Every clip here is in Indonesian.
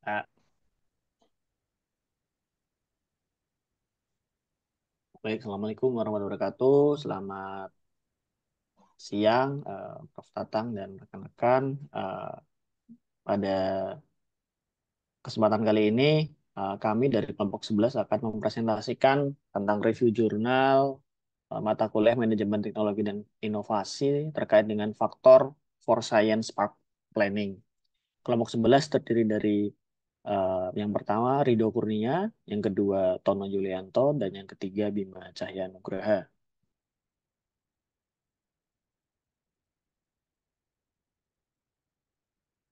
Ah, Baik, Assalamualaikum warahmatullahi wabarakatuh. Selamat siang, Prof. Tatang dan rekan-rekan. Eh, Pada kesempatan kali ini, kami dari kelompok 11 akan mempresentasikan tentang review jurnal mata kuliah Manajemen Teknologi dan Inovasi terkait dengan faktor for Science Park Planning. Kelompok 11 terdiri dari yang pertama Rido Kurnia, yang kedua Tono Yulianto, dan yang ketiga Bima Cahya Nugraha.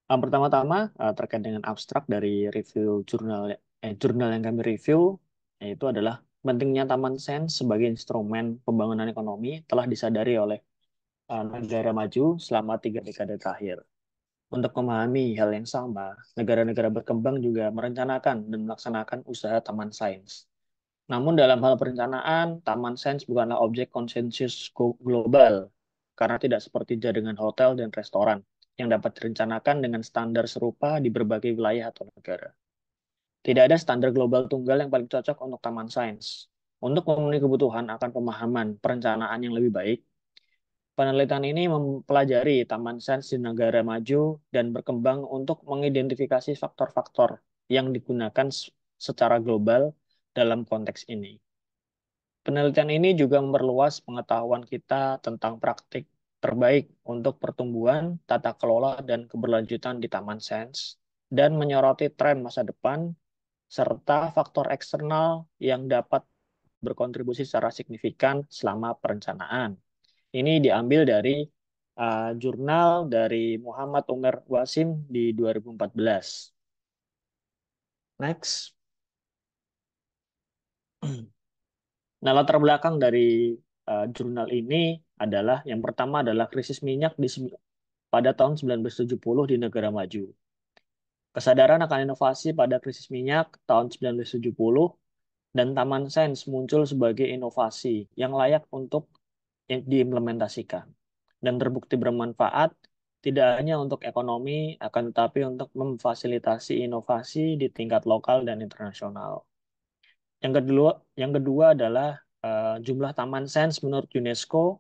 Pertama-tama terkait dengan abstrak dari review jurnal yang kami review, yaitu adalah pentingnya Taman Sains sebagai instrumen pembangunan ekonomi telah disadari oleh negara maju selama 3 dekade terakhir. Untuk memahami hal yang sama, negara-negara berkembang juga merencanakan dan melaksanakan usaha taman sains. Namun dalam hal perencanaan, taman sains bukanlah objek konsensus global, karena tidak seperti jaringan hotel dan restoran yang dapat direncanakan dengan standar serupa di berbagai wilayah atau negara. Tidak ada standar global tunggal yang paling cocok untuk taman sains. Untuk memenuhi kebutuhan akan pemahaman perencanaan yang lebih baik, penelitian ini mempelajari taman sains di negara maju dan berkembang untuk mengidentifikasi faktor-faktor yang digunakan secara global dalam konteks ini. Penelitian ini juga memperluas pengetahuan kita tentang praktik terbaik untuk pertumbuhan, tata kelola, dan keberlanjutan di taman sains, dan menyoroti tren masa depan serta faktor eksternal yang dapat berkontribusi secara signifikan selama perencanaan. Ini diambil dari jurnal dari Muhammad Umar Wasim di 2014. Next. Nah, latar belakang dari jurnal ini adalah yang pertama adalah krisis minyak pada tahun 1970 di negara maju. Kesadaran akan inovasi pada krisis minyak tahun 1970 dan Taman Sains muncul sebagai inovasi yang layak untuk diimplementasikan dan terbukti bermanfaat tidak hanya untuk ekonomi akan tetapi untuk memfasilitasi inovasi di tingkat lokal dan internasional. Yang kedua adalah jumlah taman sains menurut UNESCO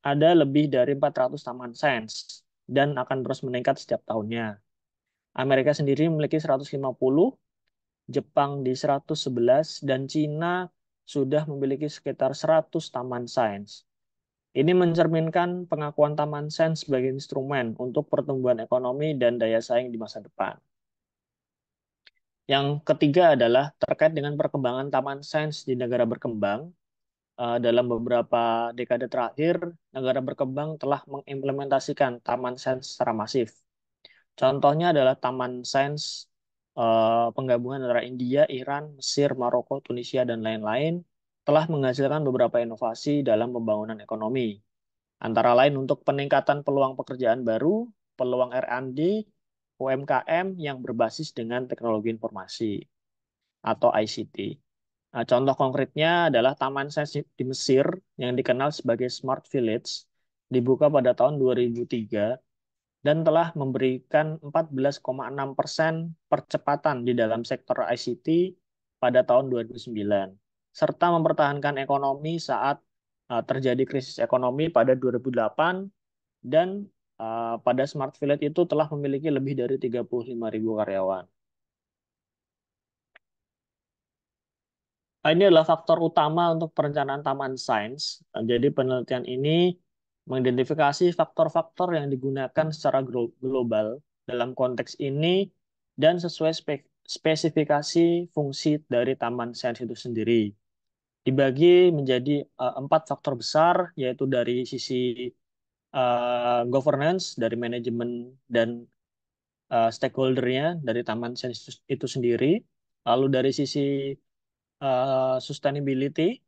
ada lebih dari 400 taman sains dan akan terus meningkat setiap tahunnya. Amerika sendiri memiliki 150, Jepang di 111, dan Cina sudah memiliki sekitar 100 taman sains. Ini mencerminkan pengakuan taman sains sebagai instrumen untuk pertumbuhan ekonomi dan daya saing di masa depan. Yang ketiga adalah terkait dengan perkembangan taman sains di negara berkembang. Dalam beberapa dekade terakhir, negara berkembang telah mengimplementasikan taman sains secara masif. Contohnya adalah taman sains penggabungan antara India, Iran, Mesir, Maroko, Tunisia, dan lain-lain telah menghasilkan beberapa inovasi dalam pembangunan ekonomi. Antara lain untuk peningkatan peluang pekerjaan baru, peluang R&D, UMKM yang berbasis dengan teknologi informasi atau ICT. Nah, contoh konkretnya adalah Taman Sains di Mesir yang dikenal sebagai Smart Village, dibuka pada tahun 2003 dan telah memberikan 14,6% percepatan di dalam sektor ICT pada tahun 2009, serta mempertahankan ekonomi saat terjadi krisis ekonomi pada 2008 dan pada Smart Village itu telah memiliki lebih dari 35.000 karyawan. Ini adalah faktor utama untuk perencanaan taman sains. Jadi penelitian ini mengidentifikasi faktor-faktor yang digunakan secara global dalam konteks ini dan sesuai spesifikasi fungsi dari taman sains itu sendiri. Dibagi menjadi 4 faktor besar, yaitu dari sisi governance, dari manajemen dan stakeholdernya dari taman sains itu sendiri. Lalu dari sisi sustainability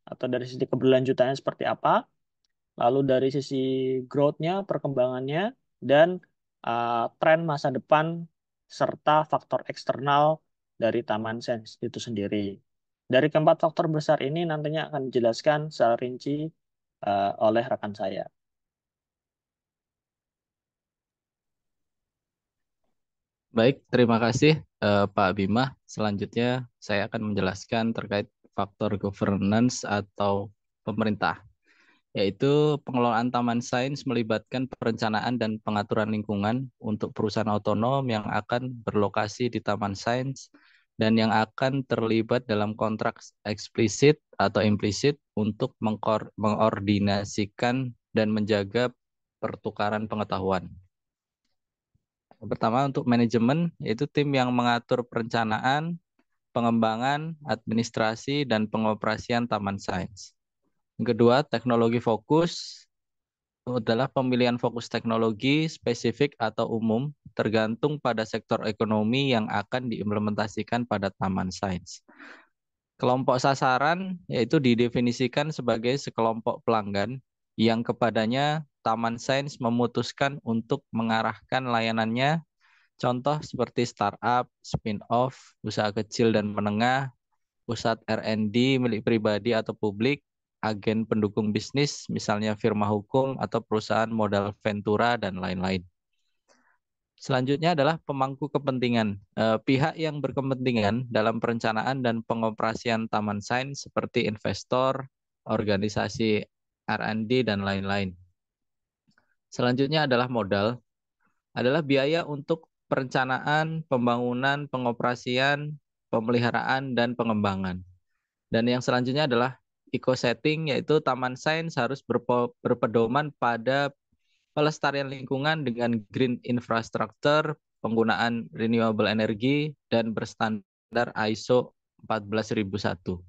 atau dari sisi keberlanjutannya seperti apa, lalu dari sisi growth-nya, perkembangannya, dan tren masa depan serta faktor eksternal dari Taman Sains itu sendiri. Dari keempat faktor besar ini nantinya akan dijelaskan secara rinci oleh rekan saya. Baik, terima kasih Pak Bima. Selanjutnya saya akan menjelaskan terkait faktor governance atau pemerintah, yaitu pengelolaan taman sains melibatkan perencanaan dan pengaturan lingkungan untuk perusahaan otonom yang akan berlokasi di taman sains dan yang akan terlibat dalam kontrak eksplisit atau implisit untuk mengordinasikan dan menjaga pertukaran pengetahuan. Yang pertama untuk manajemen, yaitu tim yang mengatur perencanaan, pengembangan, administrasi, dan pengoperasian taman sains. Yang kedua, teknologi fokus adalah pemilihan fokus teknologi spesifik atau umum tergantung pada sektor ekonomi yang akan diimplementasikan pada taman sains. Kelompok sasaran yaitu didefinisikan sebagai sekelompok pelanggan yang kepadanya taman sains memutuskan untuk mengarahkan layanannya. Contoh seperti startup, spin-off, usaha kecil dan menengah, pusat R&D milik pribadi atau publik, agen pendukung bisnis, misalnya firma hukum atau perusahaan modal ventura, dan lain-lain. Selanjutnya adalah pemangku kepentingan. Pihak yang berkepentingan dalam perencanaan dan pengoperasian taman sains seperti investor, organisasi R&D, dan lain-lain. Selanjutnya adalah modal, adalah biaya untuk perencanaan, pembangunan, pengoperasian, pemeliharaan, dan pengembangan. Dan yang selanjutnya adalah eco-setting, yaitu taman sains harus berpedoman pada pelestarian lingkungan dengan green infrastructure, penggunaan renewable energy, dan berstandar ISO 14001.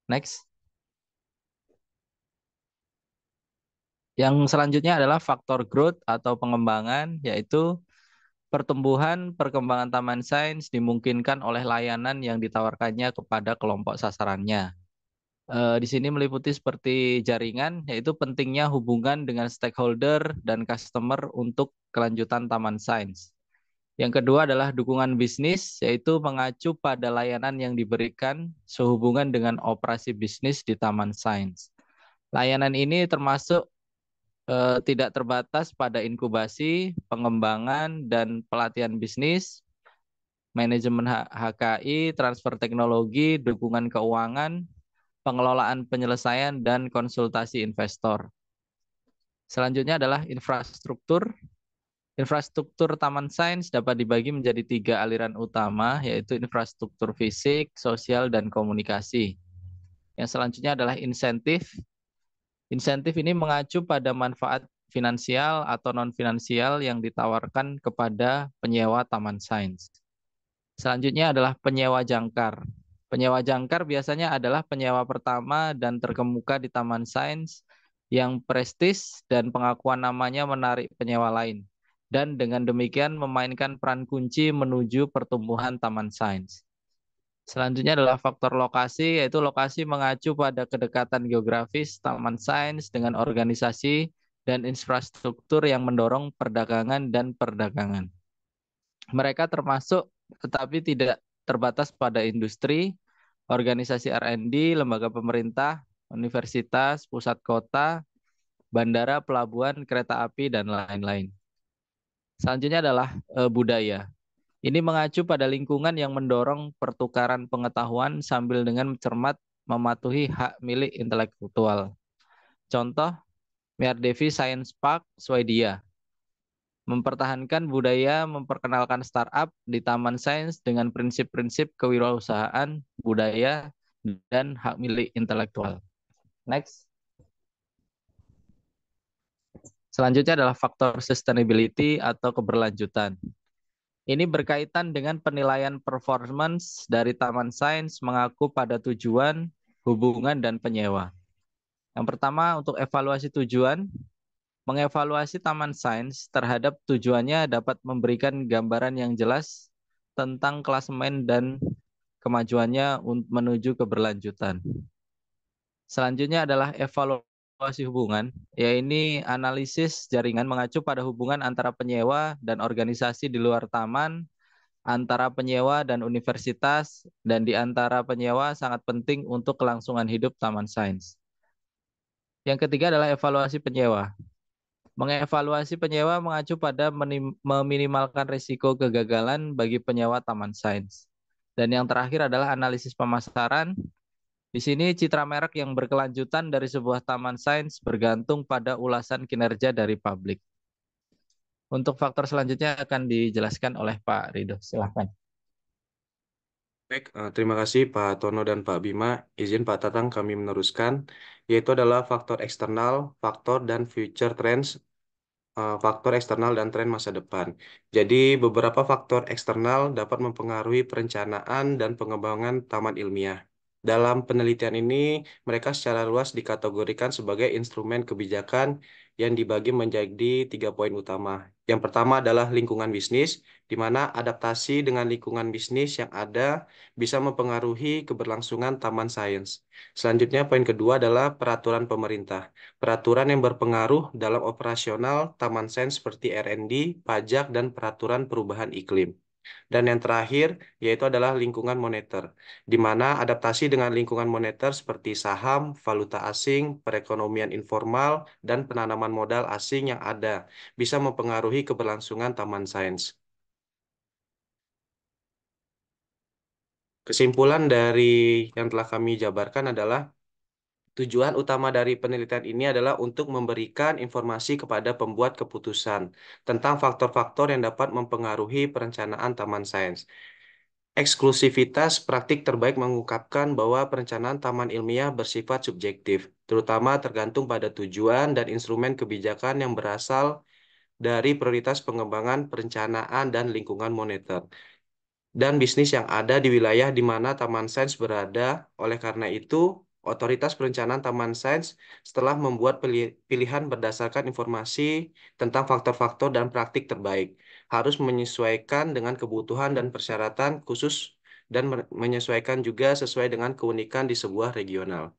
Next. Yang selanjutnya adalah faktor growth atau pengembangan, yaitu pertumbuhan perkembangan taman sains dimungkinkan oleh layanan yang ditawarkannya kepada kelompok sasarannya. Di sini meliputi seperti jaringan, yaitu pentingnya hubungan dengan stakeholder dan customer untuk kelanjutan taman sains. Yang kedua adalah dukungan bisnis, yaitu mengacu pada layanan yang diberikan sehubungan dengan operasi bisnis di taman sains. Layanan ini termasuk tidak terbatas pada inkubasi, pengembangan, dan pelatihan bisnis, manajemen HKI, transfer teknologi, dukungan keuangan, pengelolaan penyelesaian, dan konsultasi investor. Selanjutnya adalah infrastruktur. Infrastruktur taman sains dapat dibagi menjadi 3 aliran utama, yaitu infrastruktur fisik, sosial, dan komunikasi. Yang selanjutnya adalah insentif. Insentif ini mengacu pada manfaat finansial atau non-finansial yang ditawarkan kepada penyewa taman sains. Selanjutnya adalah penyewa jangkar. Penyewa jangkar biasanya adalah penyewa pertama dan terkemuka di taman sains yang prestis dan pengakuan namanya menarik penyewa lain. Dan dengan demikian memainkan peran kunci menuju pertumbuhan taman sains. Selanjutnya adalah faktor lokasi, yaitu lokasi mengacu pada kedekatan geografis taman sains dengan organisasi dan infrastruktur yang mendorong perdagangan dan perdagangan. Mereka termasuk tetapi tidak terbatas pada industri, organisasi R&D, lembaga pemerintah, universitas, pusat kota, bandara, pelabuhan, kereta api, dan lain-lain. Selanjutnya adalah budaya. Ini mengacu pada lingkungan yang mendorong pertukaran pengetahuan sambil dengan cermat mematuhi hak milik intelektual. Contoh, Meardevi Science Park, Swedia. Mempertahankan budaya, memperkenalkan startup di Taman Sains dengan prinsip-prinsip kewirausahaan, budaya, dan hak milik intelektual. Next. Selanjutnya adalah faktor sustainability atau keberlanjutan. Ini berkaitan dengan penilaian performance dari Taman Sains mengaku pada tujuan, hubungan, dan penyewa. Yang pertama, untuk evaluasi tujuan, mengevaluasi Taman Sains terhadap tujuannya dapat memberikan gambaran yang jelas tentang klasemen dan kemajuannya menuju keberlanjutan. Selanjutnya adalah evaluasi hubungan, yaitu analisis jaringan mengacu pada hubungan antara penyewa dan organisasi di luar taman, antara penyewa dan universitas, dan di antara penyewa sangat penting untuk kelangsungan hidup Taman Sains. Yang ketiga adalah evaluasi penyewa. Mengevaluasi penyewa mengacu pada meminimalkan risiko kegagalan bagi penyewa taman sains. Dan yang terakhir adalah analisis pemasaran. Di sini citra merek yang berkelanjutan dari sebuah taman sains bergantung pada ulasan kinerja dari publik. Untuk faktor selanjutnya akan dijelaskan oleh Pak Rido. Silahkan. Baik, terima kasih Pak Tono dan Pak Bima. Izin Pak Tatang kami meneruskan, yaitu adalah faktor eksternal, faktor dan future trends, faktor eksternal dan tren masa depan. Jadi, beberapa faktor eksternal dapat mempengaruhi perencanaan dan pengembangan taman ilmiah. Dalam penelitian ini, mereka secara luas dikategorikan sebagai instrumen kebijakan yang dibagi menjadi 3 poin utama. Yang pertama adalah lingkungan bisnis, di mana adaptasi dengan lingkungan bisnis yang ada bisa mempengaruhi keberlangsungan taman sains. Selanjutnya, poin kedua adalah peraturan pemerintah. Peraturan yang berpengaruh dalam operasional taman sains seperti R&D, pajak, dan peraturan perubahan iklim. Dan yang terakhir, yaitu adalah lingkungan moneter, di mana adaptasi dengan lingkungan moneter seperti saham, valuta asing, perekonomian informal, dan penanaman modal asing yang ada, bisa mempengaruhi keberlangsungan taman sains. Kesimpulan dari yang telah kami jabarkan adalah tujuan utama dari penelitian ini adalah untuk memberikan informasi kepada pembuat keputusan tentang faktor-faktor yang dapat mempengaruhi perencanaan taman sains. Eksklusivitas praktik terbaik mengungkapkan bahwa perencanaan taman ilmiah bersifat subjektif, terutama tergantung pada tujuan dan instrumen kebijakan yang berasal dari prioritas pengembangan perencanaan dan lingkungan moneter dan bisnis yang ada di wilayah di mana Taman Sains berada. Oleh karena itu, otoritas perencanaan Taman Sains setelah membuat pilihan berdasarkan informasi tentang faktor-faktor dan praktik terbaik, harus menyesuaikan dengan kebutuhan dan persyaratan khusus dan menyesuaikan juga sesuai dengan keunikan di sebuah regional.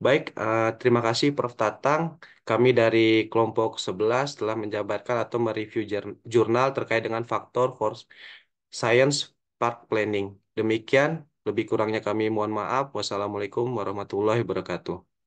Baik, terima kasih Prof. Tatang. Kami dari kelompok 11 telah menjabarkan atau mereview jurnal terkait dengan faktor force Science Park Planning. Demikian, lebih kurangnya kami mohon maaf. Wassalamualaikum warahmatullahi wabarakatuh.